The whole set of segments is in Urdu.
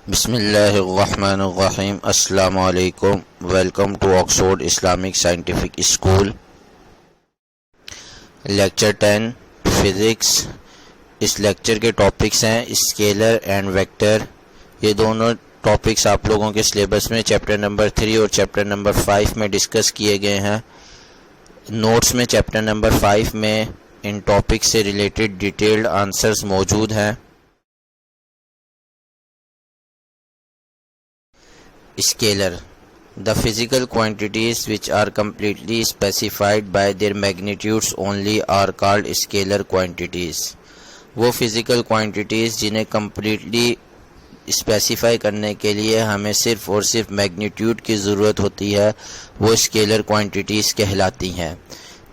بسم اللہ الرحمن الرحیم۔ السلام علیکم۔ Welcome to Oxford Islamic scientific school. Lecture 10 physics. اس لیکچر کے ٹاپکس ہیں اسکیلر اینڈ ویکٹر۔ یہ دونوں ٹاپکس آپ لوگوں کے سلیبس میں چیپٹر نمبر 3 اور چیپٹر نمبر 5 میں ڈسکس کیے گئے ہیں۔ نوٹس میں چیپٹر نمبر 5 میں ان ٹاپکس سے ریلیٹڈ ڈیٹیلڈ آنسرز موجود ہیں۔ Scalar. The physical quantities which are completely specified by their magnitudes only are called scalar quantities. وہ physical quantities جنہیں completely specify کرنے کے لیے ہمیں صرف اور صرف magnitude کی ضرورت ہوتی ہے، وہ scalar quantities کہلاتی ہیں۔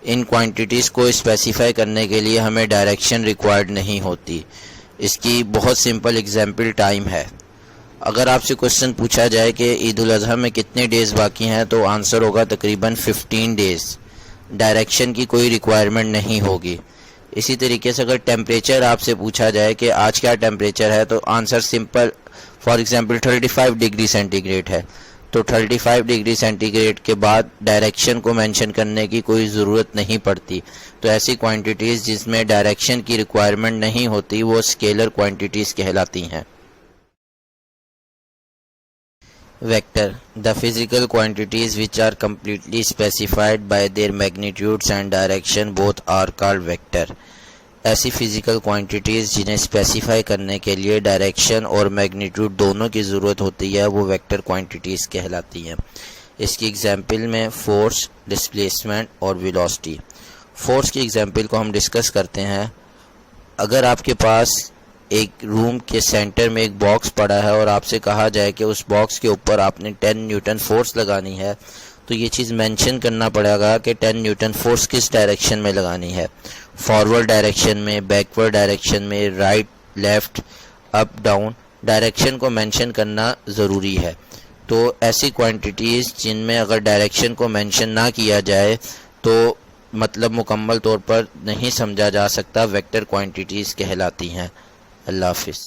ان quantities کو specify کرنے کے لیے ہمیں direction required نہیں ہوتی۔ اس کی بہت simple example ٹائم ہے۔ اگر آپ سے کوشچن پوچھا جائے کہ عید الاضحیٰ میں کتنے ڈیز باقی ہیں تو آنسر ہوگا تقریباً 15 ڈیز۔ ڈائریکشن کی کوئی ریکوائرمنٹ نہیں ہوگی۔ اسی طریقے سے اگر ٹیمپریچر آپ سے پوچھا جائے کہ آج کیا ٹیمپریچر ہے تو answer simple, for example 35 degree centigrade ہے تو 35 ڈگری سینٹی گریڈ کے بعد ڈائریکشن کو مینشن کرنے کی کوئی ضرورت نہیں پڑتی۔ تو ایسی کوانٹیٹیز جس میں ڈائریکشن کی ریکوائرمنٹ نہیں ہوتی وہ اسکیلر کوانٹیٹیز کہلاتی ہیں۔ Vector. The physical quantities which are completely specified by their magnitudes and direction both are called vector. ایسی physical quantities جنہیں specify کرنے کے لیے direction اور magnitude دونوں کی ضرورت ہوتی ہے وہ vector quantities کہلاتی ہیں۔ اس کی example میں force, displacement اور velocity۔ force کی example کو ہم ڈسکس کرتے ہیں۔ اگر آپ کے پاس ایک روم کے سینٹر میں ایک باکس پڑا ہے اور آپ سے کہا جائے کہ اس باکس کے اوپر آپ نے 10 نیوٹن فورس لگانی ہے تو یہ چیز مینشن کرنا پڑے گا کہ 10 نیوٹن فورس کس ڈائریکشن میں لگانی ہے، فارورڈ ڈائریکشن میں، بیکورڈ ڈائریکشن میں، رائٹ، لیفٹ، اپ، ڈاؤن، ڈائریکشن کو مینشن کرنا ضروری ہے۔ تو ایسی کوانٹیٹیز جن میں اگر ڈائریکشن کو مینشن نہ کیا جائے تو مطلب مکمل طور پر نہیں سمجھا جا سکتا، ویکٹر کوانٹیٹیز کہلاتی ہیں۔ اللہ حافظ۔